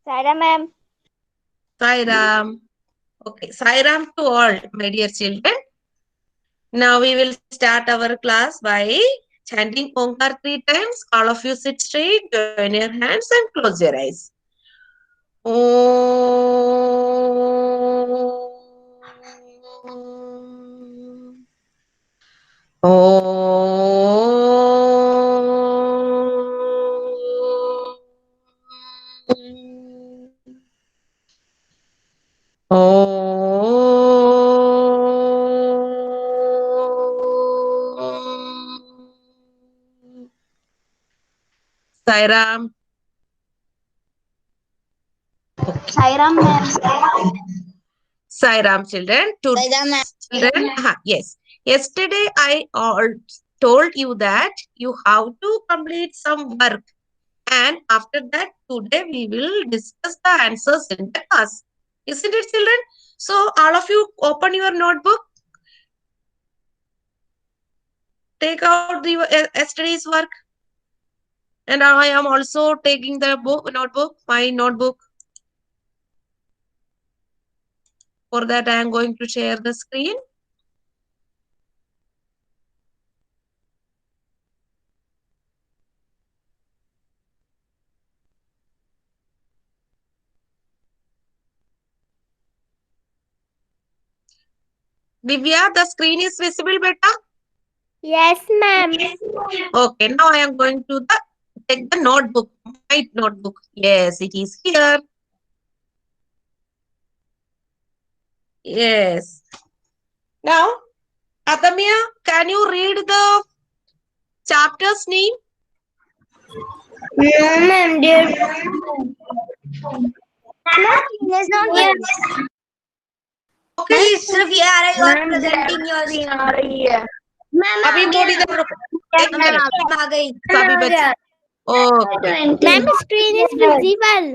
Saira ma'am. Sai Ram. Okay, Sai Ram to all, my dear children. Now we will start our class by chanting Omkar 3 times. All of you sit straight, join your hands and close your eyes. Om. Om. Om. Sai Ram. Okay. Saira ma'am. Sai Ram, children. To Saira ma'am. children, yes. Yesterday I told you that you have to complete some work, and after that today we will discuss the answers in the class. Isn't it, children? So all of you open your notebook, take out the yesterday's work, and I am also taking the my notebook. For that, I am going to share the screen. Divya, the screen is visible, beta? Yes ma'am. Okay, now I am going to take the notebook, my notebook. Yes, it is here. Yes. Now, Adamya, can you read the chapter's name? No ma'am, dear. Ma'am, Okay. सिर्फ ये आ रही है और presenting your screen आ रही है. Ma'am अभी थोड़ी देर रुको, एक मैम मिनट. आ गई. सभी बच्चे. Okay. Ma'am screen is visible.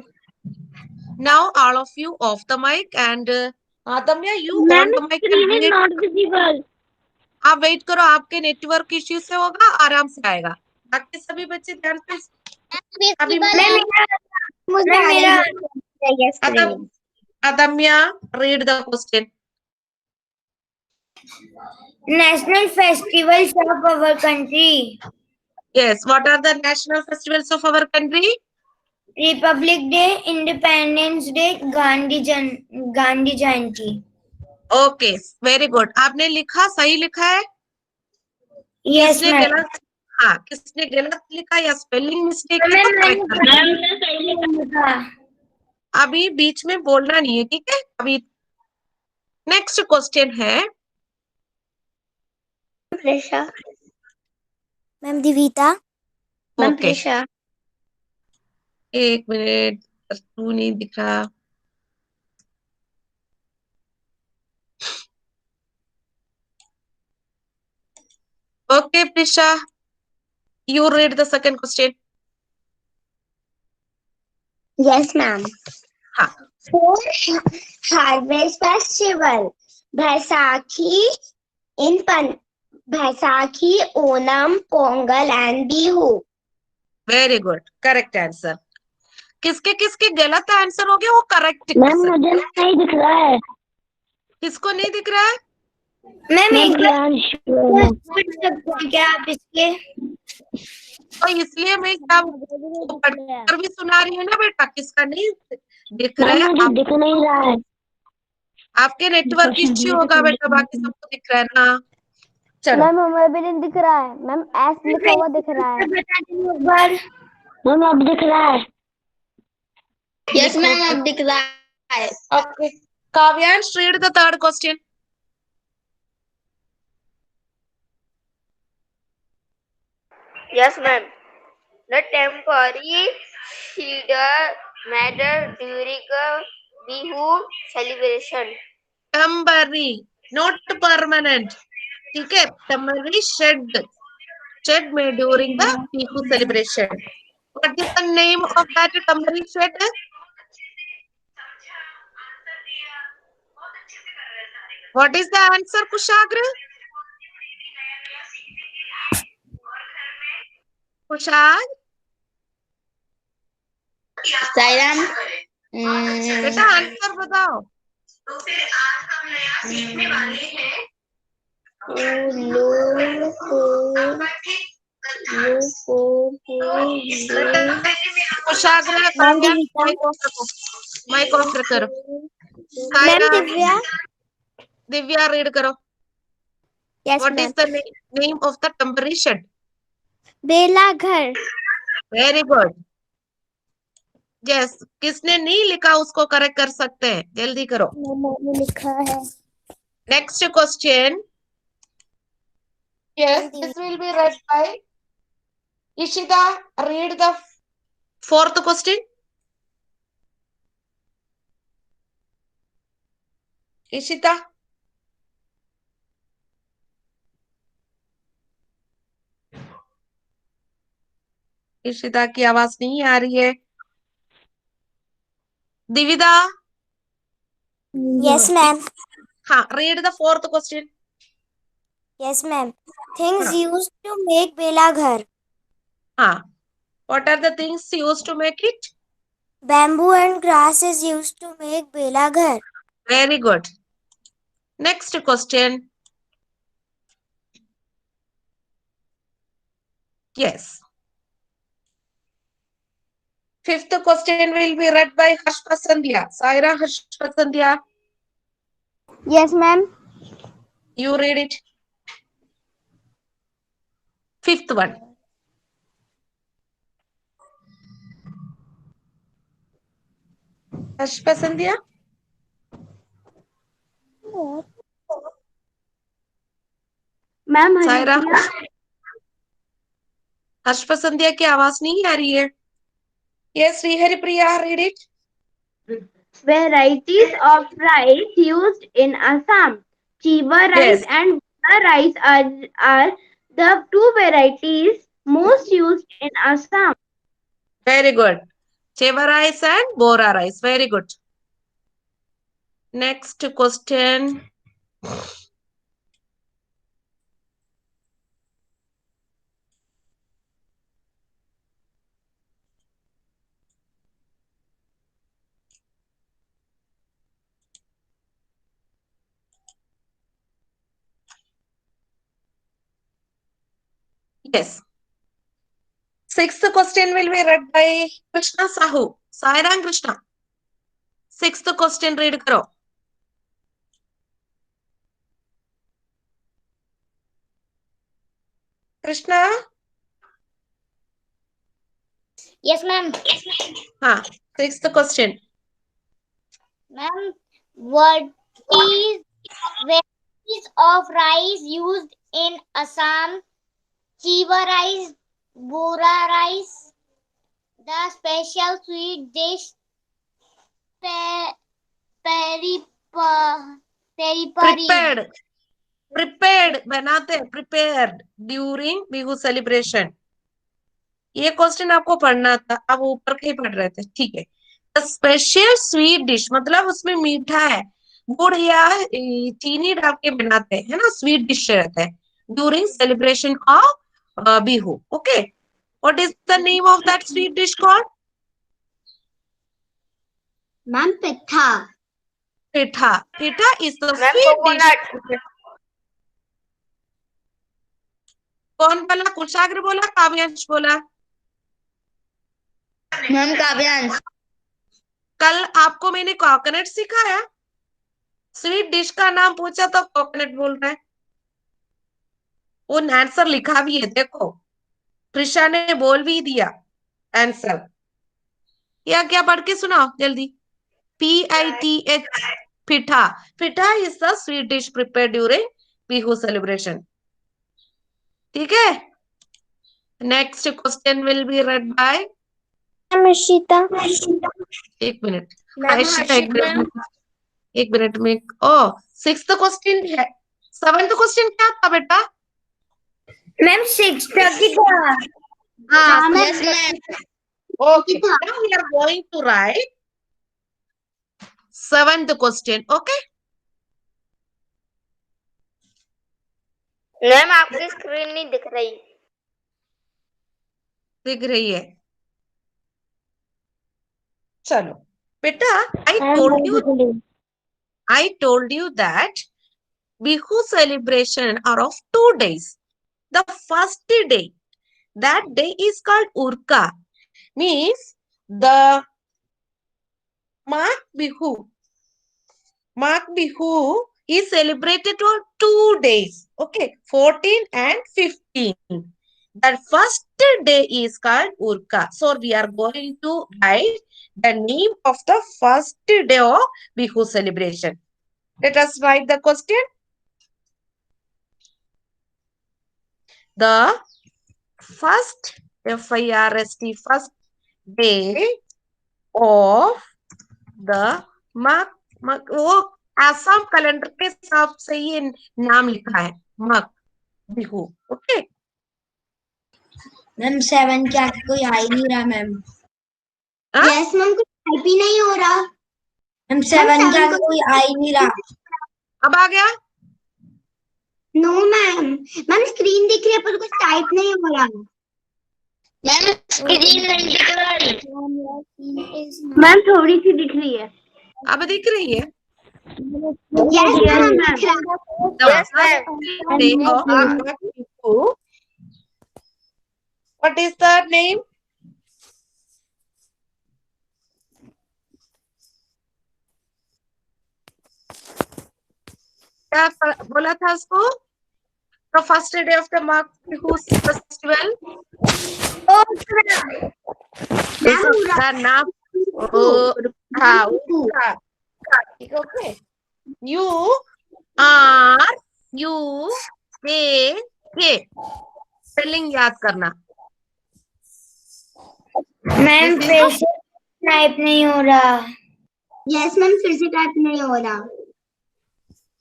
Now all of you off the mic and Adamya, you ma'am on the mic and screen is wait. not visible. आप वेट करो, आपके नेटवर्क इश्यू से होगा, आराम से आएगा. बाकी सभी बच्चे ध्यान से. अभी मुझे मेरा Adamya, read the question. National festivals of our country. Yes, what are the national festivals of our country? Republic Day, Independence Day, Gandhi Jayanti. Okay, very good. आपने लिखा, सही लिखा है? Yes किसने ma'am. गलत? हाँ, किसने गलत लिखा या स्पेलिंग मिस्टेक है तो correct करना है. अभी बीच में बोलना नहीं है, ठीक है? अभी नेक्स्ट क्वेश्चन है. Presha. Ma'am Divita. Ma'am okay, Presha. एक मिनट, तू नहीं दिख रहा. Okay Prisha, you read the second question. Yes ma'am. हाँ. For Harvest Festival, Baisakhi Baisakhi, Onam, Pongal and Bihu. Very good, correct answer. किसके किसके गलत आंसर हो गया वो करेक्ट. मैम मुझे नहीं दिख रहा है. किसको नहीं दिख रहा है? मैम एक क्या आप इसके तो इसलिए मैं पढ़कर भी सुना रही हूँ ना बेटा. किसका नहीं दिख रहा है? मुझे दिख नहीं रहा है. आपके नेटवर्क इश्यू होगा बेटा, बाकी सबको दिख रहा है ना. चलो. मैम हमें भी नहीं दिख रहा है. मैम एस लिखा हुआ दिख रहा है. मैम अब दिख रहा है. यस मैम अब दिख रहा है. Okay, Kavyansh, read the third question. Yes, ma'am. The temporary cedar matter during a Bihu celebration. Temporary, not permanent. ठीक है? Temporary shed made during the Bihu celebration. What is the name of that temporary shed? What is the answer, Kushagra? Kushag? Sairam. बेटा answer बताओ। Kushagra ma'am Kavya Divika. Mic off रखो, mic off करो। Ma'am Saira, Divya. Divya read करो। Yes what ma'am. Is the name of the temporary shed? बेलाघर। Very good. Yes, किसने नहीं लिखा उसको करेक्ट कर सकते हैं, जल्दी करो। मैंने लिखा है। Next question. Yes, ma'am this Divya. will be read by Ishita. Read the fourth question. Ishita. Ishita की आवाज नहीं आ रही है। दिविदा। Yes ma'am. हाँ, read the fourth question. Yes ma'am. Things हाँ, यूज्ड टू मेक बेलाघर। हाँ, what are the things used to make it? Bamboo and grass is used to make बेलाघर. Very good. Next question. Yes. Fifth question will be read by Harshpa Sandhya. Saira Harshpa Sandhya, Yes ma'am. you read it. Fifth one. Harshpa Sandhya. Ma'am Saira. Haripriya. Harshpa Sandhya की आवाज नहीं आ रही है। Yes, Sri Haripriya, read it. Varieties of rice used in Assam. Chiva rice Yes, and Bora rice are the two varieties most used in Assam. very good. Cheva rice and Bora rice. Very good. Next question. Yes. Sixth question will be read by Krishna Sahu. Sairang Krishna. Sixth question read karo. Krishna. Yes ma'am. हाँ, sixth question. Ma'am, what is varieties of rice used in Assam? Chiva rice, Bora rice, the special sweet dish peri peri. Prepared बनाते हैं, prepared during Bihu celebration. ये question आपको पढ़ना था, आप ऊपर के ही पढ़ रहे थे, ठीक है। स्पेशल स्वीट डिश मतलब उसमें मीठा है, गुड़ या चीनी डाल के बनाते हैं, है ना, स्वीट डिश रहता है during celebration of Bihu. Okay, what is the name of that sweet dish called? Ma'am pitha. Pitha. Pitha is the ma'am sweet dish. Coconut. कौन बोला? कुशाग्र बोला, काव्यांश बोला? मैम काव्यांश। कल आपको मैंने कोकोनट सिखाया, स्वीट डिश का नाम पूछा तो कोकोनट बोल रहा है। वो आंसर लिखा भी है, देखो त्रिशा ने बोल भी दिया आंसर। या क्या पढ़ के सुनाओ जल्दी। PITH, pitha. Pitha is the sweet dish prepare during Bihu celebration. ठीक है। Next question will be read by Ishita. एक मिनट। इशिता एक मिनट में। ओ, सिक्स्थ क्वेश्चन है। सेवंथ क्वेश्चन क्या था बेटा? मैम सिक्स की था। Yes ma'am. Okay, now we are going to write seventh question. Okay. Ma'am आपकी स्क्रीन नहीं दिख रही। दिख रही है? चलो, Beta, I told you that Bihu celebration are of 2 days. The first day, that day is called Urka, means the Magh Bihu is celebrated on 2 days. Okay, 14 and 15. The first day is called Urka. So we are going to write the name of the first day of Bihu celebration. Let us write the question. The first, F-I-R-S-T, first day of the Magh, वो Assam calendar के हिसाब से ये नाम लिखा है मग Bihu. Okay ma'am 7 के आगे कोई आ ही नहीं रहा मैम. यस मैम, कुछ टाइप ही नहीं हो रहा. मैम 7 के आगे कोई आ ही नहीं रहा. अब आ गया. नो मैम, मैम स्क्रीन दिख रही है पर कुछ टाइप नहीं हो रहा. मैम स्क्रीन नहीं दिख रही. मैम थोड़ी सी दिख रही है. अब दिख रही है. यस मैम, दिख रहा है. Yes, ma'am. Day of Magh Bihu. What is the name? क्या बोला था उसको? The first day of the Magh Bihu festival. The name Urka. Okay. U-R-U-A-K. Spelling याद करना. मैम फिर से टाइप नहीं हो रहा. यस मैम, फिर से टाइप नहीं हो रहा.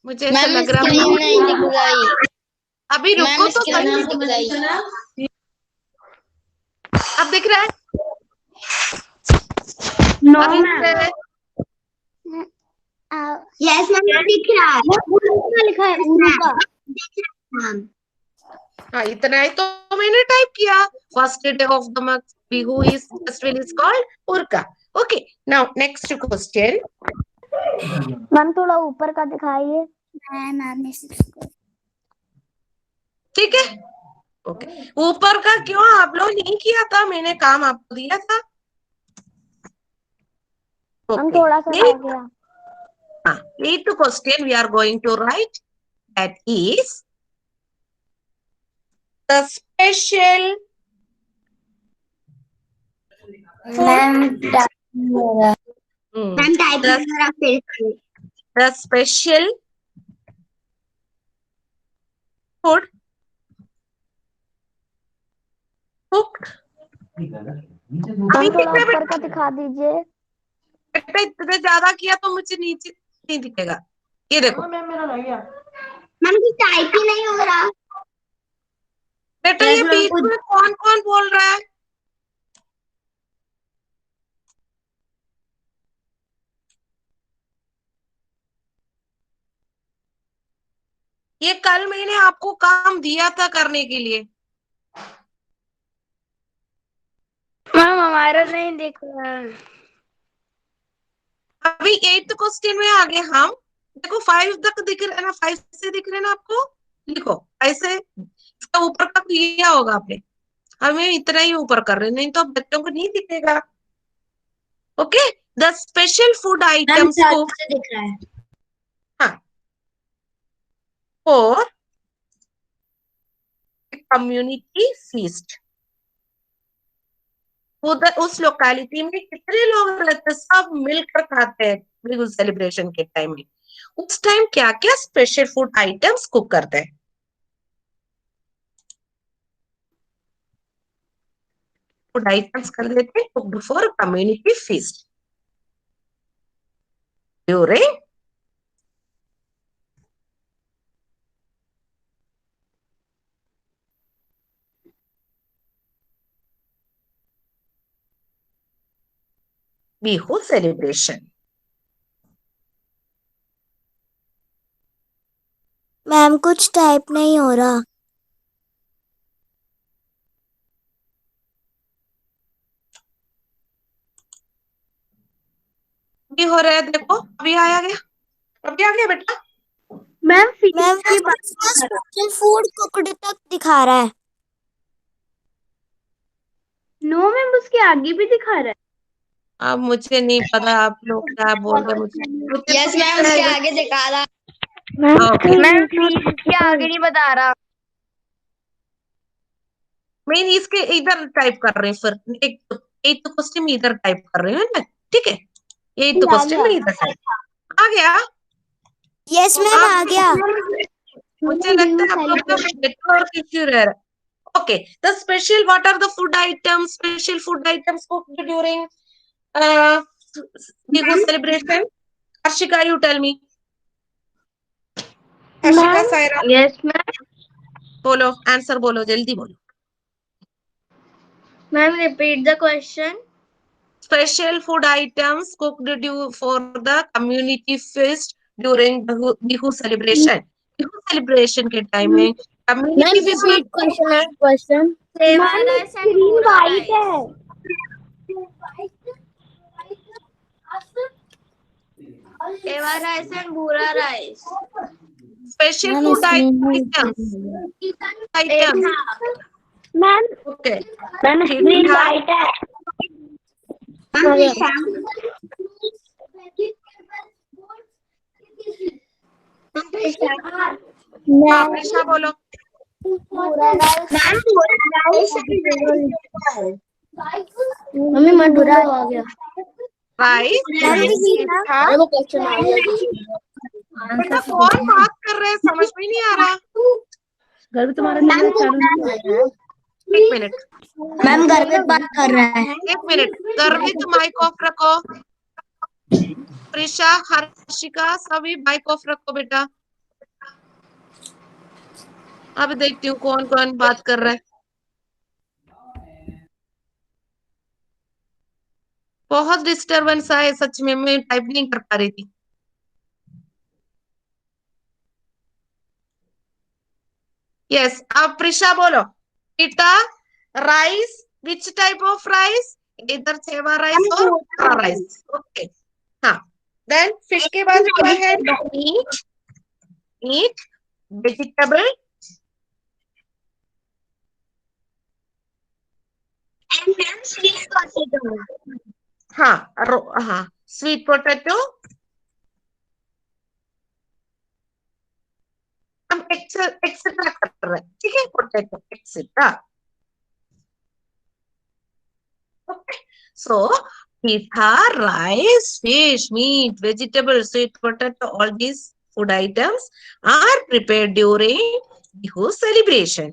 मुझे ऐसा लग रहा है नहीं दिख रही. अभी रुको तो सही. दिख रही. अब दिख रहा है. नो अभी मैम. यस मैम, दिख रहा है. उरुका लिखा है, उरुका दिख रहा है मैम. हाँ, इतना ही तो मैंने टाइप किया. First day of the Magh Bihu is festival is called Urka. Okay, now next question. Ma'am थोड़ा ऊपर का दिखाइए. मैम ठीक है. ओके, ऊपर का क्यों आप लोग नहीं किया था? मैंने काम आपको दिया था. हम थोड़ा सा रह गया. Eighth question we are going to write, that is the special ma'am ma'am type the, करा फिर से. the special food cooked. हम थोड़ा ऊपर का दिखा दीजिए. बेटा इतने ज्यादा किया तो मुझे नीचे नहीं दिखेगा. ये देखो मैम कुछ टाइप ही नहीं हो रहा. बेटा, ये बीच में कौन कौन बोल रहा है? ये कल मैंने आपको काम दिया था करने के लिए. मैम हमारा नहीं दिख रहा. अभी 8th क्वेश्चन में आ गए हम. देखो 5 तक दिख रहा है ना, 5 से दिख रहे हैं ना आपको. लिखो ऐसे, इसका ऊपर का किया होगा आपने. हमें इतना ही ऊपर कर रहे हैं, नहीं तो बच्चों को नहीं दिखेगा. Okay, the special food items को दिख रहा है. For community feast. उधर उस लोकेलिटी में कितने लोग रहते हैं, सब मिलकर खाते हैं बिहू सेलिब्रेशन के टाइम में. उस टाइम क्या क्या स्पेशल फूड आइटम्स कुक करते हैं? फूड आइटम्स कर लेते हैं cooked for community feast during Bihu celebration. Ma'am कुछ टाइप नहीं हो रहा. भी हो रहा है, देखो अभी आया गया, अभी आ गया बेटा। मैम फूड कुकड तक दिखा रहा है। नो मैम, उसके आगे भी दिखा रहा है। अब मुझे नहीं पता आप लोग क्या बोल रहे, मुझे यस मैम, उसके आगे दिखा रहा। ओके। मैम इसके आगे नहीं बता रहा। मैं इसके इधर टाइप कर रही हूँ, फिर एक तो क्वेश्चन में इधर टाइप कर रही हूँ ना, ठीक है, यही तो क्वेश्चन में इधर टाइप आ गया। यस मैम आ गया। मुझे लगता है आप लोग का नेटवर्क इश्यू रह रहा है। Okay, the special, what are the food items, special food items cooked during Bihu celebration? Harshika, you tell me. Harshika, Saira, yes ma'am. बोलो, आंसर बोलो, जल्दी बोलो। Ma'am repeat the question. Special food items cooked for the community feast during Bihu celebration. Bihu celebration के time में community feast में question सेवा rice and भूरा rice. सेवा राइस एंड भूरा rice. special food items. Ma'am Okay. Screen ठीक white है। प्रिशा बोलो। मम्मी मन बुरा आ गया। राइस वो क्वेश्चन आ गया। बेटा कौन बात कर रहे हैं, समझ में नहीं आ रहा। घर में तुम्हारा चालू। एक मिनट, मैम घर में बात कर रहा है। एक मिनट, गर्वित माइक ऑफ रखो। प्रिशा, हर्षिका सभी माइक ऑफ रखो बेटा। अब देखती हूँ कौन कौन बात कर रहा है। बहुत डिस्टरबेंस है सच में, मैं टाइप नहीं कर पा रही थी। यस, अब प्रिशा बोलो। बेटा rice, which type of rice? इधर सेवा राइस और भूरा राइस। ओके, हाँ। देन फिश के बाद क्या है? Meat, vegetable and sweet potato. हाँ, हाँ, स्वीट पोटैटो। हम एक्सेट्रा कर रहे हैं, ठीक है, potato etcetera. Okay, so pita, rice, fish, meat, vegetable, sweet potato, all these food items are prepared during Bihu celebration.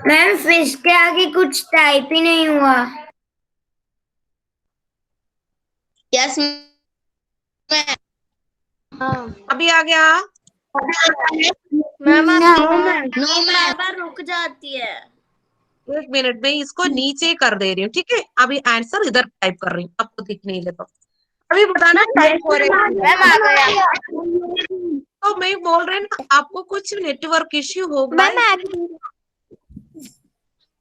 Ma'am fish के आगे कुछ टाइप ही नहीं हुआ। Yes ma'am. अभी आ गया। मैम नो मैम रुक जाती है। एक मिनट में इसको नीचे कर दे रही हूँ, ठीक है, अभी आंसर इधर टाइप कर रही हूँ, आपको दिख नहीं देता। अभी बताना टाइप हो रहा है। मैम आ गया। तो मैं बोल रही ना, आपको कुछ नेटवर्क इश्यू होगा।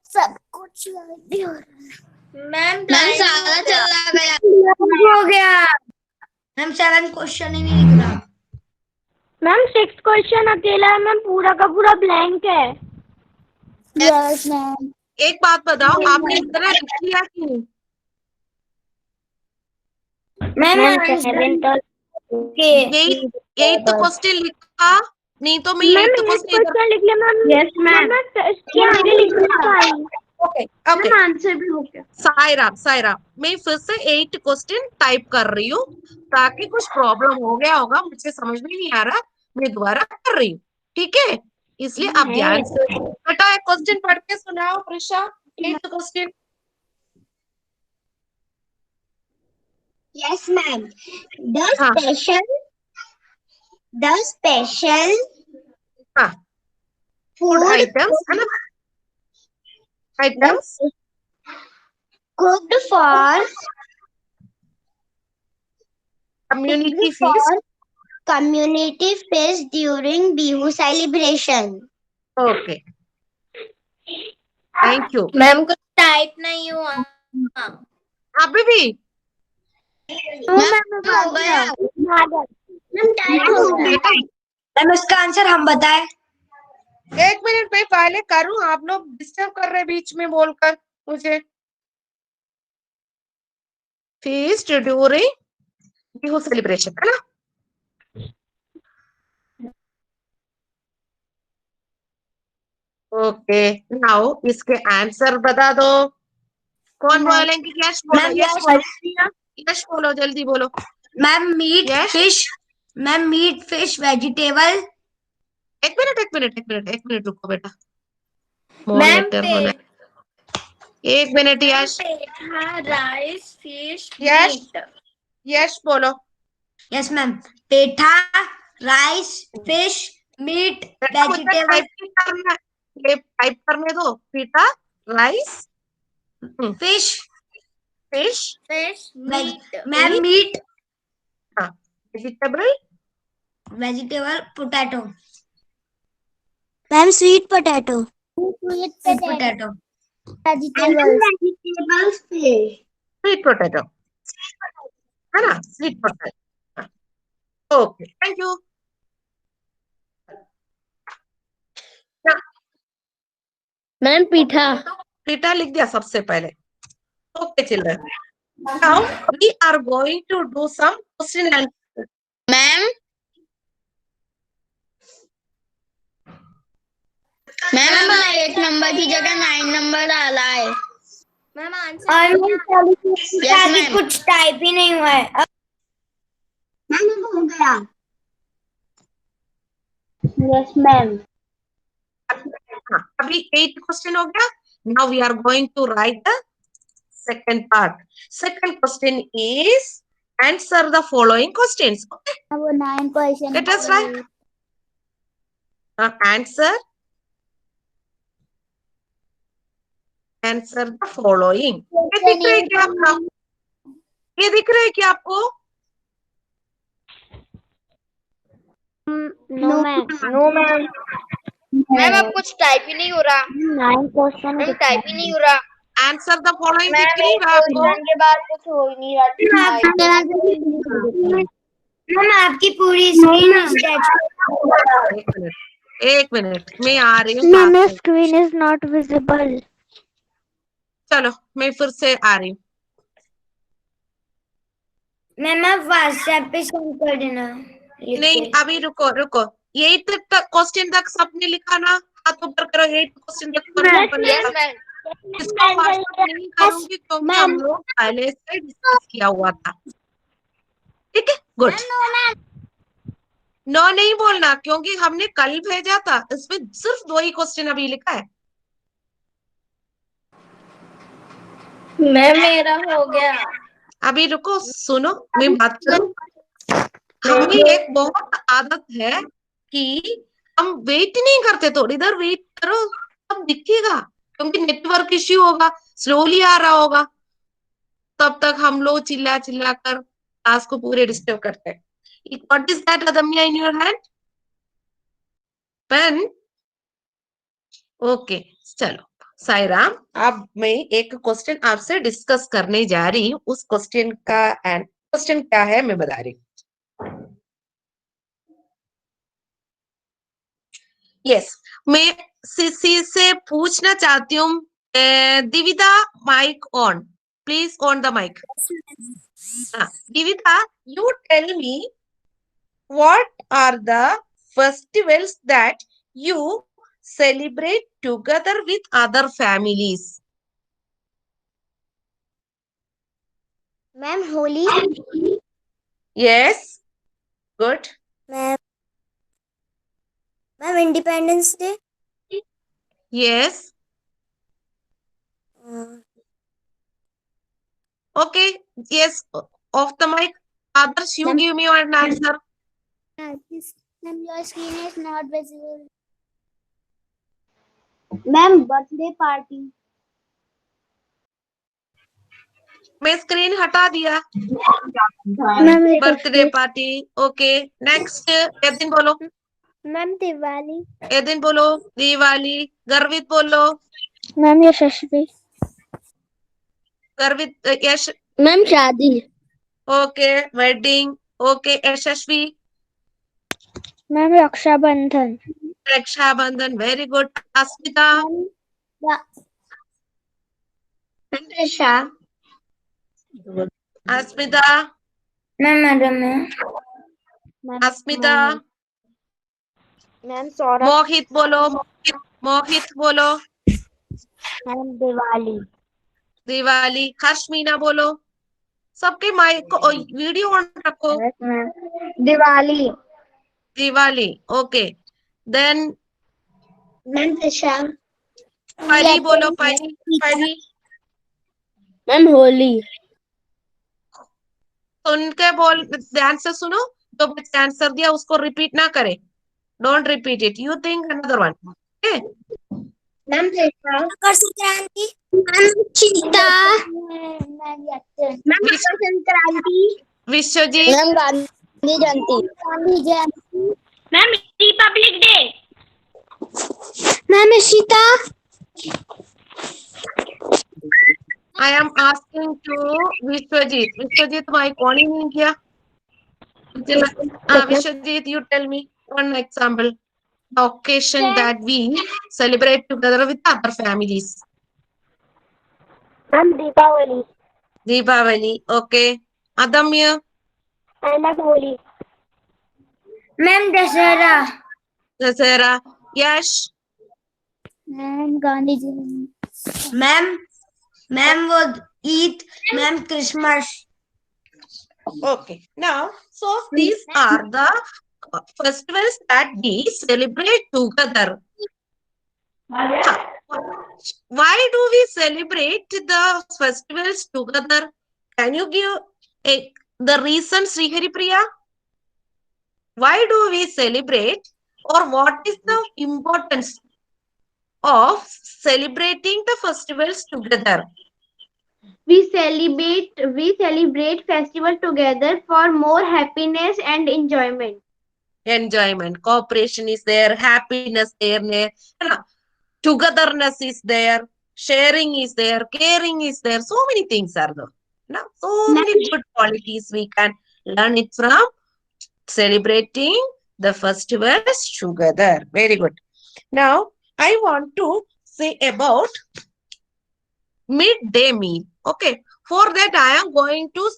सब कुछ मैम सारा चला गया। हो गया। मैम 7 क्वेश्चन ही नहीं दिख रहा। मैम 6 क्वेश्चन अकेला है मैम, पूरा का पूरा ब्लैंक है। Yes ma'am. एक बात बताओ, आपने इतना लिख लिया कि नहीं? मैम यही तो क्वेश्चन लिखा, नहीं तो मैं यही तो क्वेश्चन लिख लिया मैम। Yes ma'am. आगे लिख दिया। ओके ओके, आंसर भी हो गया। सायरा मैं फिर से 8 क्वेश्चन टाइप कर रही हूँ, ताकि कुछ प्रॉब्लम हो गया होगा, मुझे समझ में नहीं आ रहा, मैं दोबारा कर रही हूँ, ठीक है, इसलिए आप ध्यान से बेटा एक क्वेश्चन पढ़ के सुनाओ Prisha. 8th question. Yes ma'am. The special हाँ, फूड आइटम्स है ना, items cooked for community feast. community feast during Bihu celebration. Okay. Thank you. Ma'am कुछ टाइप नहीं हुआ। अभी भी हो गया। मैम इसका आंसर हम बताएं। एक मिनट मैं पहले करूं, आप लोग डिस्टर्ब कर रहे बीच में बोलकर मुझे। फीस्ट ड्यूरिंग बिहू सेलिब्रेशन, है ना? ओके, नाउ इसके आंसर बता दो। कौन बोलेंगे? यश बोलो, मैम यश बोलो, यश बोलो, जल्दी बोलो। Ma'am meat Yes. Fish. Ma'am meat fish vegetable. एक मिनट रुको बेटा, मैम मॉनिटर होना है। एक मिनट Yash, petha rice fish Yash meat. Yash बोलो। Yes ma'am, petha rice fish meat बेटा मुझे वेजिटेबल। टाइप नहीं करना है, ये टाइप करने दो। Pitha rice fish fish meat. Ma'am meat vegetable vegetable potato. Ma'am sweet potato. Potato vegetables sweet potato, है ना? Sweet potato. Okay, thank you. Ma'am pitha. Pitha लिख दिया सबसे पहले। Okay children, now we are going to do some question and ma'am ma'am 8 number की जगह 9 number डाला है। मैम आंसर यस मैम कुछ टाइप ही नहीं हुआ है। मैम हो गया। Yes ma'am. अभी 8 क्वेश्चन हो गया। Now we are going to write the second part. Second question is answer the following questions. Okay, वो 9 question. let us write. Answer the following. ये दिख रहा है क्या आपका? ये दिख रहा है क्या आपको? No ma'am. मैम अब कुछ टाइप ही नहीं हो रहा। 9 क्वेश्चन मैम टाइप ही नहीं हो रहा। Answer the following मैम दिख नहीं एक रहा आपको? क्वेश्चन के बाद कुछ हो ही नहीं रहा। मैम आपकी पूरी स्क्रीन एक मिनट मैं आ रही हूँ क्लास में। Screen is not visible. चलो मैं फिर से आ रही हूँ। मैम आप व्हाट्सएप पे सेंड कर देना। नहीं अभी रुको रुको, 8 तक क्वेश्चन तक सबने लिखा ना? हाथ ऊपर करो, 8 क्वेश्चन तक ऊपर लिखा। इसको व्हाट्सएप नहीं करूंगी क्योंकि हम लोग पहले से डिस्कस किया हुआ था। ठीक है, गुड। नो नहीं बोलना क्योंकि हमने कल भेजा था, इसमें सिर्फ 2 ही क्वेश्चन अभी लिखा है। मैम मेरा हो गया। अभी रुको, सुनो मैं बात करूं। हमें एक बहुत आदत है कि हम वेट नहीं करते, थोड़ी देर वेट करो तब दिखेगा, क्योंकि नेटवर्क इश्यू होगा, स्लोली आ रहा होगा, तब तक हम लोग चिल्ला चिल्ला कर क्लास को पूरे डिस्टर्ब करते हैं। What is that, Adamya, in your hand? Pen? Okay चलो साईराम, अब मैं एक क्वेश्चन आपसे डिस्कस करने जा रही हूँ। उस क्वेश्चन का क्वेश्चन क्या है मैं बता रही हूँ। यस, मैं सीसी से पूछना चाहती हूँ। Divita, mic on, please on the mic. Divita, you tell me what are the festivals that you celebrate together with other families? Ma'am Holi. Yes, good. Ma'am independence day. Yes, okay. Yes, off the mic. Others, you give me an answer. Ma'am your screen is not visible. Ma'am birthday party. मैं screen हटा दिया। Ma'am birthday party, okay. Next, Edin बोलो। Ma'am Diwali. Edin बोलो दिवाली। गर्वित बोलो। Ma'am Yashasvi. Garvit Yash ma'am शादी। Okay wedding okay Yashasvi ma'am Rakshabandhan. Rakshabandhan very good Asmita Raksha. Asmita madam Asmita ma'am Saurabh. Mohit बोलो मोहित बोलो ma'am Diwali. Diwali हर्षमीना बोलो सबके माइक को वीडियो ऑन रखो Diwali. Diwali okay then ma'am Raksha. Pari बोलो परी परी मैम होली। सुन के बोल ध्यान से सुनो जो बच्चे आंसर दिया उसको रिपीट ना करे don't repeat it you think another one okay ma'am Raksha. Makar Sankranti. Ma'am Sita. Ma'am Makar Sankranti. Vishwajit ma'am Gandhi Jayanti. Gandhi Jayanti. Ma'am republic day. Ma'am Sita. I am asking to Vishwajit. Vishwajit, mic on ही नहीं किया Vishwajit, you tell me one example the occasion that we celebrate together with other families. Ma'am Deepavali. Deepavali, okay. Adamya, अलग Holi. Ma'am Dussehra. Dasara, Yash, ma'am Gandhi Jayanti. Ma'am वो Eid. Ma'am Christmas. okay. Now, so these are the festivals that we celebrate together. Why do we celebrate the festivals together? Can you give the reason, Srihari Priya? Why do we celebrate or what is the importance of celebrating the festivals together? We celebrate festival together for more happiness and enjoyment. Enjoyment, cooperation is there, happiness there, togetherness is there, sharing is there, caring is there. So many things are there. Now, so many good qualities we can learn it from celebrating the festivals together. Very good. Now, I want to say about midday meal. Okay. For that, I am going to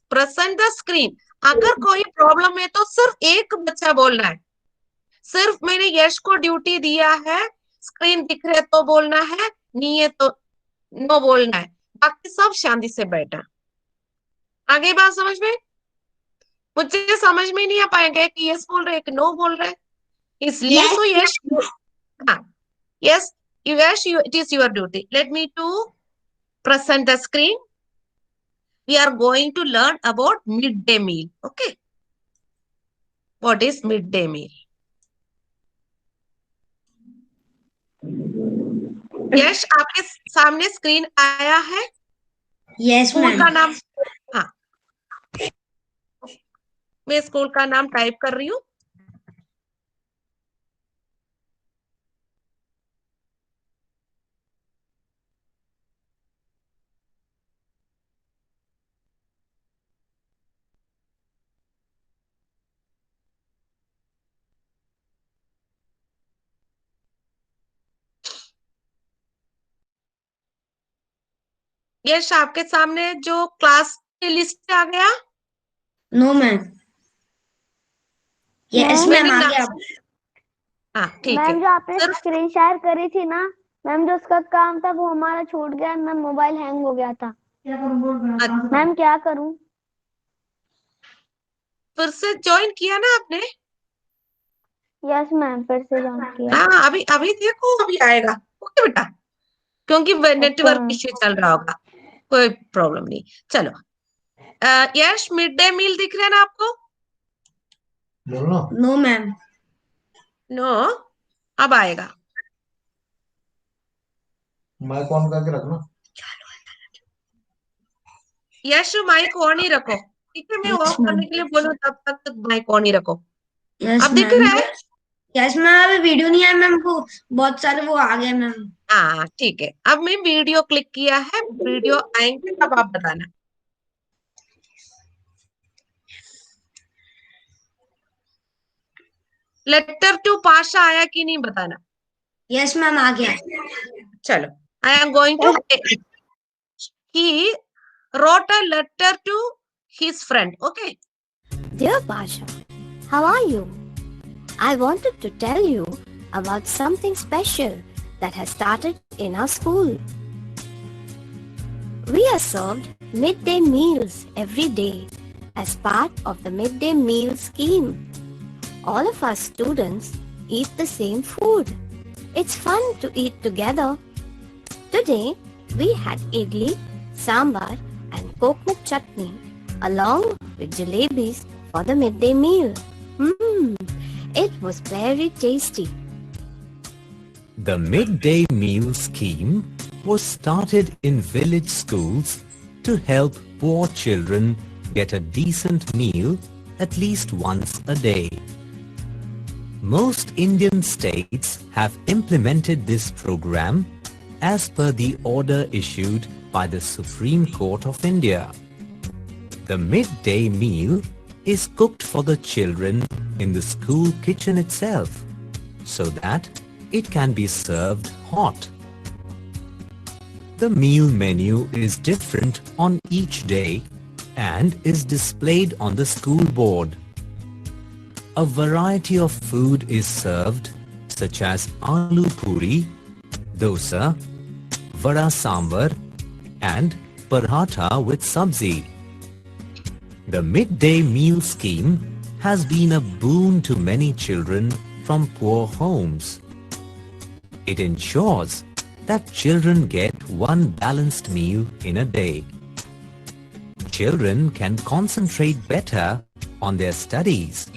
present the screen. अगर कोई problem है तो सिर्फ एक बच्चा बोलना है सिर्फ मैंने यश को ड्यूटी दिया है स्क्रीन दिख रहे तो बोलना है नहीं है तो नो बोलना है बाकी सब शांति से बैठा आगे बात समझ में मुझे समझ में नहीं आ पाएंगे कि यस बोल रहे कि नो बोल रहे इसलिए सो यश हाँ yes Yash it is your duty let me to present the screen we are going to learn about midday meal okay what is midday meal यश आपके सामने स्क्रीन आया है यस स्कूल का नाम हाँ मैं स्कूल का नाम टाइप कर रही हूँ यश आपके सामने जो क्लास की लिस्ट आ गया नो मैम यस मैम आ गया हाँ ठीक मैम है जो आपने स्क्रीन शेयर करी थी ना मैम जो उसका काम था वो हमारा छूट गया मैम मोबाइल हैंग हो गया था मैम क्या करूं फिर से ज्वाइन किया ना आपने यस मैम फिर से ज्वाइन किया हाँ अभी अभी देखो अभी आएगा ओके बेटा क्योंकि नेटवर्क इश्यू चल रहा होगा कोई प्रॉब्लम नहीं चलो यश मिड डे मील दिख रहा है ना आपको नो मैम नो अब आएगा माइक ऑन करके रखना यश माइक ऑन ही रखो ठीक है मैं ऑफ करने के लिए बोलूं तब तक माइक ऑन ही रखो अब दिख रहा है यस मैम अभी वीडियो नहीं आया मैम को बहुत सारे वो आ गए मैम हाँ ठीक है, अब मैं वीडियो क्लिक किया है, वीडियो आएंगे तब आप बताना। लेटर टू पाशा आया कि नहीं बताना। यस मैम, आ गया। चलो, I am going to he wrote a letter to his friend. Okay. Dear Pasha, how are you? I wanted to tell you about something special that has started in our school. We are served midday meals every day as part of the midday meal scheme. All of our students eat the same food. It's fun to eat together. Today, we had idli, sambar and coconut chutney along with jalebis for the midday meal. It was very tasty. The midday meal scheme was started in village schools to help poor children get a decent meal at least once a day. Most Indian states have implemented this program as per the order issued by the Supreme Court of India. The midday meal is cooked for the children in the school kitchen itself so that it can be served hot. The meal menu is different on each day and is displayed on the school board. A variety of food is served such as aloo puri, dosa, vada sambar and paratha with sabzi. The midday meal scheme has been a boon to many children from poor homes. It ensures that children get one balanced meal in a day. Children can concentrate better on their studies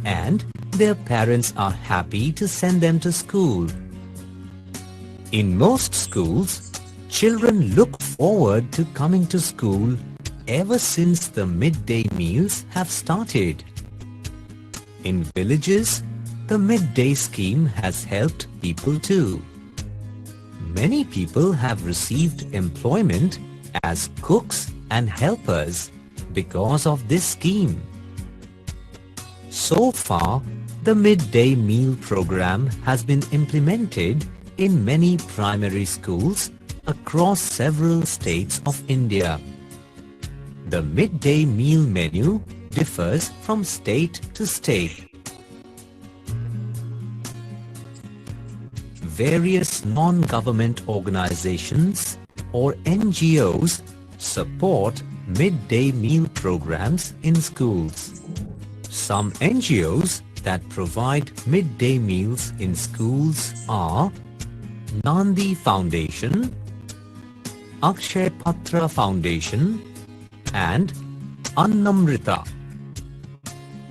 and their parents are happy to send them to school. In most schools, children look forward to coming to school ever since the midday meals have started. In villages, the midday scheme has helped people too. Many people have received employment as cooks and helpers because of this scheme. So far, the midday meal program has been implemented in many primary schools across several states of India. The midday meal menu differs from state to state. Various non-government organizations or NGOs support midday meal programs in schools. Some NGOs that provide midday meals in schools are Nandi Foundation, Akshay Patra Foundation and Annamrita.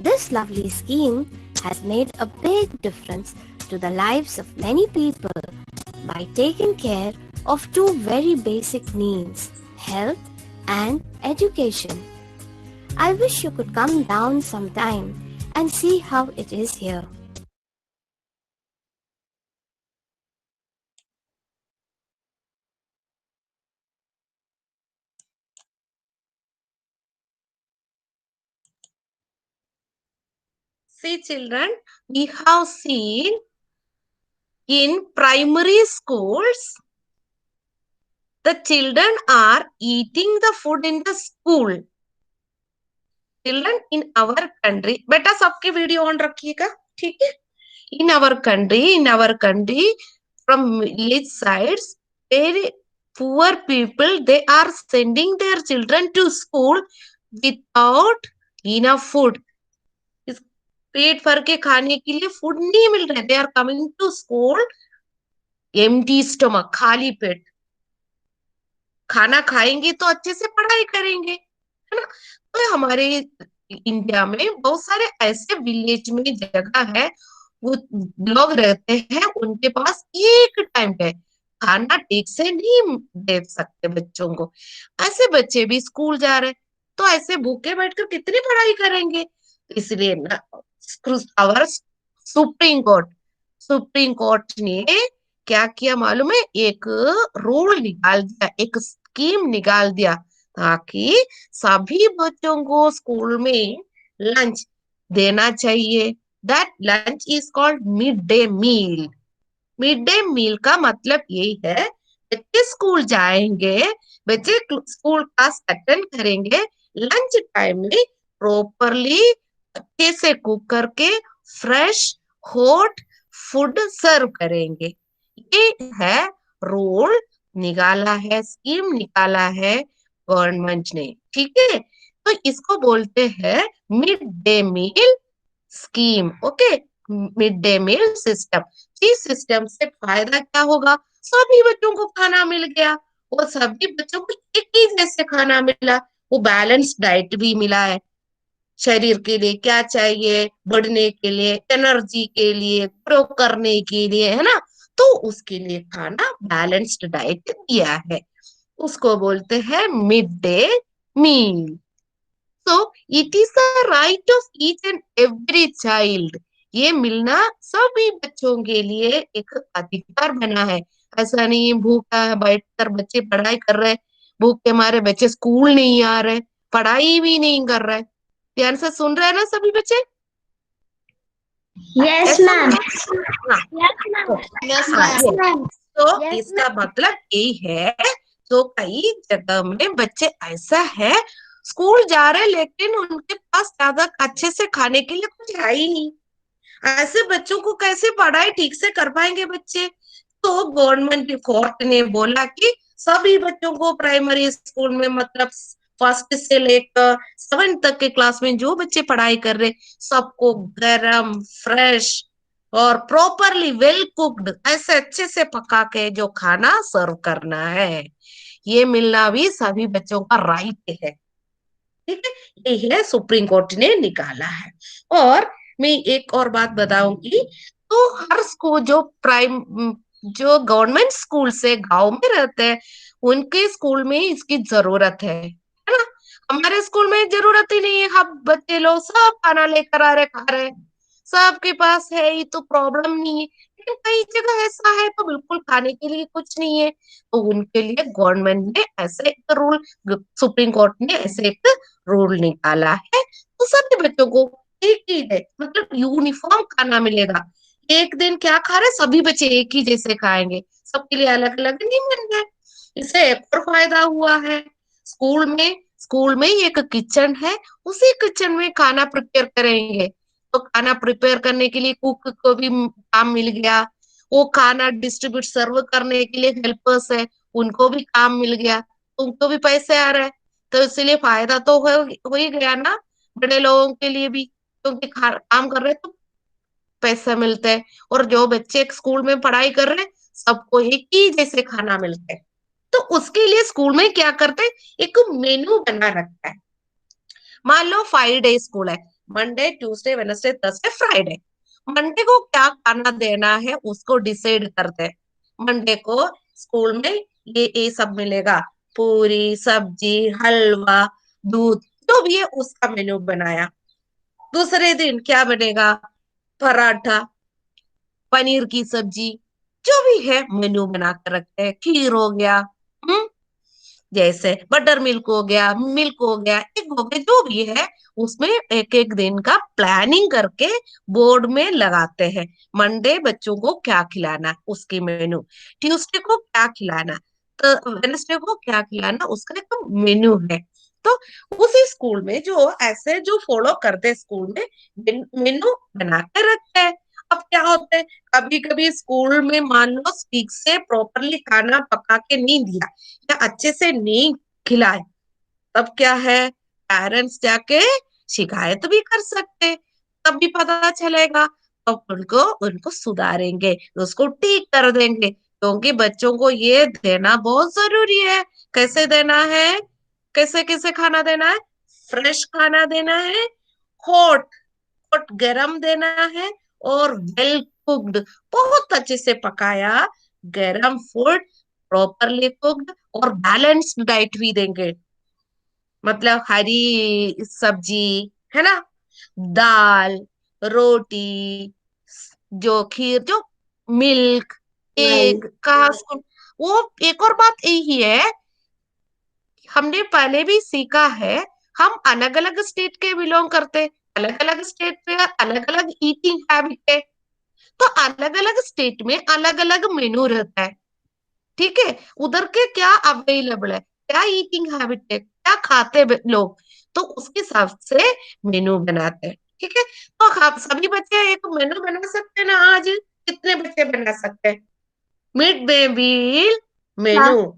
This lovely scheme has made a big difference to the lives of many people by taking care of two very basic needs, health and education. I wish you could come down sometime and see how it is here. See children, we have seen in primary schools, the children are eating the food in the school. Children in our country, बेटा सबके video on रखिएगा, ठीक है? In our country, from village sides, very poor people, they are sending their children to school without enough food. पेट भर के खाने के लिए फूड नहीं मिल रहे. They are coming to school empty stomach, खाली पेट. खाना खाएंगे तो अच्छे से पढ़ाई करेंगे, है ना? तो हमारे इंडिया में बहुत सारे ऐसे विलेज में जगह है, वो लोग रहते हैं, उनके पास एक टाइम पे खाना ठीक से नहीं दे सकते बच्चों को. ऐसे बच्चे भी स्कूल जा रहे, तो ऐसे भूखे बैठकर कितनी पढ़ाई करेंगे? इसलिए ना, आवर सुप्रीम कोर्ट ने क्या किया मालूम है, एक रूल निकाल दिया, एक स्कीम निकाल दिया ताकि सभी बच्चों को स्कूल में लंच देना चाहिए। That lunch is called mid day meal. Mid day meal का मतलब यही है, बच्चे स्कूल जाएंगे, बच्चे स्कूल क्लास अटेंड करेंगे, लंच टाइम में प्रॉपरली अच्छे से कुक करके फ्रेश हॉट फूड सर्व करेंगे। ये है रूल निकाला है, स्कीम निकाला है गवर्नमेंट ने, ठीक है। तो इसको बोलते हैं mid day meal scheme. Okay, mid day meal system. इस सिस्टम से फायदा क्या होगा, सभी बच्चों को खाना मिल गया और सभी बच्चों को एक ही जैसे खाना मिला, वो बैलेंस्ड डाइट भी मिला है। शरीर के लिए क्या चाहिए, बढ़ने के लिए, एनर्जी के लिए, ग्रो करने के लिए, है ना, तो उसके लिए खाना बैलेंस्ड डाइट दिया है, उसको बोलते हैं mid day meal. So it is the right of each and every child. ये मिलना सभी बच्चों के लिए एक अधिकार बना है। ऐसा नहीं है भूखा है बैठकर बच्चे पढ़ाई कर रहे, भूख के मारे बच्चे स्कूल नहीं आ रहे, पढ़ाई भी नहीं कर रहे। ध्यान से सुन रहे हैं ना सभी बच्चे? Yes, ऐसा ma'am. हाँ, Yes, हाँ, ma'am. तो Yes, इसका मतलब यही है। तो कई जगह में बच्चे ऐसा है, स्कूल जा रहे लेकिन उनके पास ज्यादा अच्छे से खाने के लिए कुछ है ही नहीं। ऐसे बच्चों को कैसे पढ़ाई ठीक से कर पाएंगे बच्चे? तो गवर्नमेंट कोर्ट ने बोला कि सभी बच्चों को प्राइमरी स्कूल में, मतलब फर्स्ट से लेकर 7 तक के क्लास में जो बच्चे पढ़ाई कर रहे, सबको गरम फ्रेश और प्रॉपरली वेल कुक्ड ऐसे अच्छे से पका के जो खाना सर्व करना है, ये मिलना भी सभी बच्चों का राइट है, ठीक है। यही है सुप्रीम कोर्ट ने निकाला है। और मैं एक और बात बताऊंगी, तो हर स्कूल जो गवर्नमेंट स्कूल से गांव में रहते हैं, उनके स्कूल में इसकी जरूरत है ना। हमारे स्कूल में जरूरत ही नहीं है, हम बच्चे लोग सब खाना लेकर आ रहे, खा रहे, सबके पास है, ये तो प्रॉब्लम नहीं है। लेकिन कई जगह ऐसा है तो बिल्कुल खाने के लिए कुछ नहीं है, तो उनके लिए गवर्नमेंट ने ऐसे एक रूल, सुप्रीम कोर्ट ने ऐसे एक रूल निकाला है, तो सभी बच्चों को एक ही है, मतलब यूनिफॉर्म खाना मिलेगा। एक दिन क्या खा रहे, सभी बच्चे एक ही जैसे खाएंगे, सबके लिए अलग अलग नहीं बन है। इससे एक और फायदा हुआ है, स्कूल में ही एक किचन है, उसी किचन में खाना प्रिपेयर करेंगे, तो खाना प्रिपेयर करने के लिए कुक को भी काम मिल गया, वो खाना डिस्ट्रीब्यूट सर्व करने के लिए हेल्पर्स है, उनको भी काम मिल गया, तो उनको भी पैसे आ रहे हैं। तो इसलिए फायदा तो हो ही गया ना बड़े लोगों के लिए भी, क्योंकि काम कर रहे हैं तो पैसा मिलता है, और जो बच्चे स्कूल में पढ़ाई कर रहे हैं सबको एक ही जैसे खाना मिलता है। तो उसके लिए स्कूल में क्या करते हैं, एक मेनू बना रखता है। मान लो 5 डे स्कूल है, Monday Tuesday Wednesday Thursday Friday. Monday को क्या खाना देना है उसको डिसाइड करते हैं। मंडे को स्कूल में ये सब मिलेगा, पूरी सब्जी हलवा दूध जो भी है उसका मेन्यू बनाया। दूसरे दिन क्या बनेगा, पराठा पनीर की सब्जी, जो भी है मेन्यू बना कर रखते हैं। खीर हो गया, हम्म जैसे बटर मिल्क हो गया, एग हो गया, जो भी है उसमें एक एक दिन का प्लानिंग करके बोर्ड में लगाते हैं। मंडे बच्चों को क्या खिलाना उसकी मेन्यू, ट्यूसडे को क्या खिलाना, तो वेडनेसडे को क्या खिलाना उसका एक मेन्यू है। तो उसी स्कूल में जो ऐसे जो फॉलो करते स्कूल में मेन्यू बना के रखते हैं। अब क्या होता है, कभी कभी स्कूल में मान लो ठीक से प्रॉपरली खाना पका के नहीं दिया या अच्छे से नहीं खिलाए, तब क्या है, पेरेंट्स जाके शिकायत भी कर सकते, तब भी पता चलेगा, तब उनको उनको सुधारेंगे, उसको ठीक कर देंगे, क्योंकि बच्चों को ये देना बहुत जरूरी है। कैसे देना है, कैसे कैसे खाना देना है, फ्रेश खाना देना है, हॉट हॉट गरम देना है, और वेल कुक्ड बहुत अच्छे से पकाया गरम फूड, प्रॉपरली कुक्ड, और बैलेंस्ड डाइट भी देंगे, मतलब हरी सब्जी, है ना, दाल रोटी, जो खीर, जो मिल्क, एक का वो एक और बात यही है, हमने पहले भी सीखा है, हम अलग अलग स्टेट के बिलोंग करते, अलग अलग स्टेट पे अलग अलग ईटिंग हैबिट है, तो अलग अलग स्टेट में अलग अलग मेनू रहता है। ठीक है, उधर के क्या अवेलेबल है, क्या ईटिंग हैबिट है, क्या खाते लोग, तो उसके हिसाब से मेनू बनाते हैं। ठीक है, तो आप सभी बच्चे एक मेनू बना सकते हैं ना? आज कितने बच्चे बना सकते हैं मिड डे मील मेनू?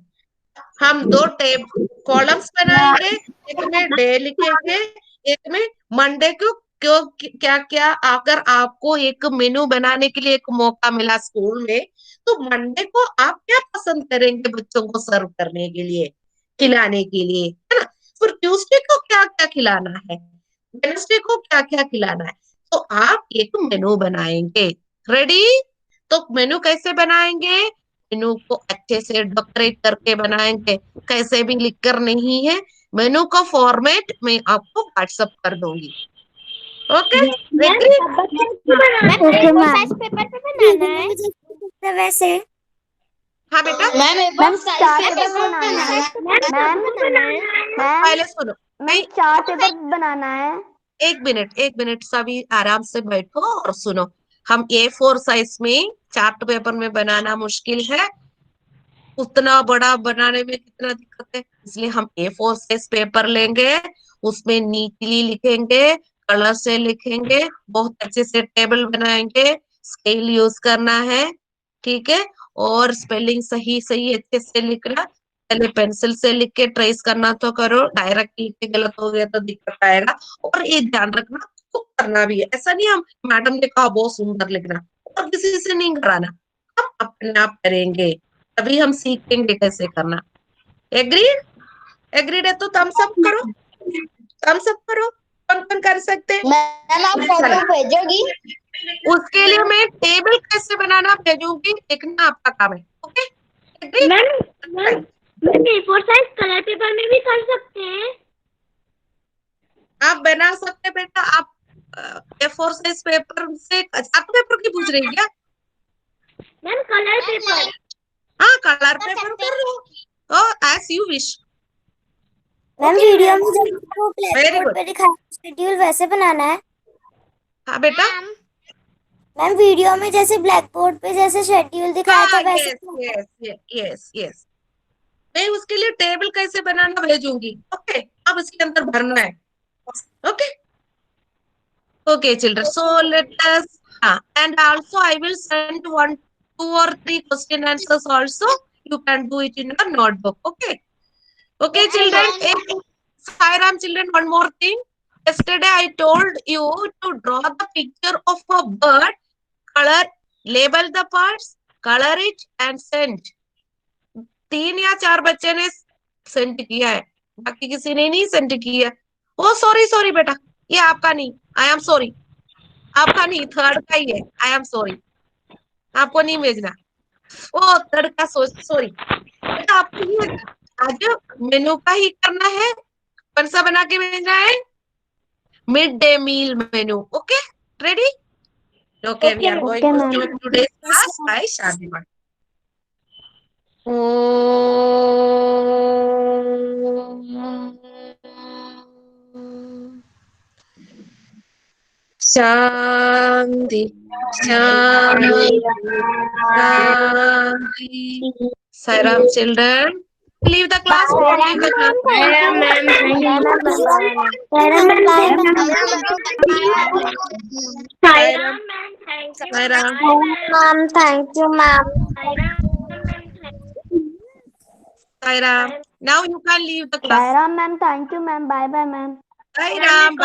हम 2 टेब कॉलम्स बनाएंगे, एक में डे लिखेंगे, एक में मंडे को क्यों क्या क्या। अगर आपको एक मेनू बनाने के लिए एक मौका मिला स्कूल में, तो मंडे को आप क्या पसंद करेंगे बच्चों को सर्व करने के लिए, खिलाने के लिए, है ना? फिर ट्यूसडे को क्या क्या खिलाना है, वेडनेसडे को क्या क्या खिलाना है, तो आप एक मेनू बनाएंगे। रेडी? तो मेनू कैसे बनाएंगे? मेनू को अच्छे से डेकोरेट करके बनाएंगे, कैसे भी लिखकर नहीं है। मेनू का फॉर्मेट मैं आपको व्हाट्सएप कर दूंगी। ओके, पेपर पे बनाना है वैसे। हाँ बेटा, मैम चार्ट पेपर बनाना है। मैम पहले सुनो, मैम चार्ट पेपर बनाना है। एक मिनट सभी आराम से बैठो और सुनो। हम A4 साइज में चार्ट पेपर में बनाना मुश्किल है, उतना बड़ा बनाने में कितना दिक्कत है, इसलिए हम A4 साइज पेपर लेंगे, उसमें नीटली लिखेंगे, कलर से लिखेंगे, बहुत अच्छे से टेबल बनाएंगे, स्केल यूज करना है। ठीक है, और स्पेलिंग सही सही अच्छे से लिखना, पहले पेंसिल से लिख के ट्रेस करना तो करो, डायरेक्ट लिख के गलत हो गया तो दिक्कत आएगा। और ये ध्यान रखना खुद करना भी है, ऐसा नहीं हम मैडम ने कहा बहुत सुंदर लिखना, और किसी से नहीं कराना, हम अपने आप करेंगे, तभी हम सीखेंगे कैसे करना। एग्रीड? एग्रीड है तो थम्स अप करो, थम्स अप करो। कौन कौन कर सकते हैं? मैम आप फोटो भेजोगी? उसके लिए मैं टेबल कैसे बनाना भेजूंगी, देखना आपका काम है। Okay, agreed? Ma'am A4 size colour paper में भी कर सकते हैं। आप बना सकते हैं बेटा। आप A4 साइज पेपर से चार्ट पेपर की पूछ रही है क्या? Ma'am colour paper. हाँ, कलर पेपर कर लो, as you wish. Ma'am video में जब वो Very ब्लैक बोर्ड good. पे दिखाया शेड्यूल वैसे बनाना है। हाँ बेटा, मैम वीडियो में जैसे ब्लैक बोर्ड पे जैसे शेड्यूल दिखाया था वैसे। यस, मैं उसके लिए टेबल कैसे बनाना भेजूंगी। ओके, अब इसके अंदर भरना है। Okay children, so let us, and also I will send 1, 2 or 3 question answers also. You can do it in your notebook. Okay children. Sairam children, one more thing. Yesterday I told you to draw the picture of a bird, color, label the parts, color it and send. 3 या 4 बच्चे ने send किया है, बाकी किसी ने नहीं send किया। ओ सॉरी बेटा, ये आपका नहीं, आई एम सॉरी, आपका नहीं, थर्ड का ही है, आई एम सॉरी, आपको नहीं भेजना। ओ थर्ड का सॉरी बेटा, आपको नहीं भेजना, आज मेनू का ही करना है। कौन सा बना के भेजना है? Mid day meal menu. Okay, ready? Okay, we are going to start today's class by Shantivan. शांति शांति शांति। Sairam children, leave the class. Leave the class. Sairam. Ma'am, thank you, ma'am. Sairam. Now you can leave the class. Sairam ma'am, thank you ma'am. Bye bye ma'am. Sairam.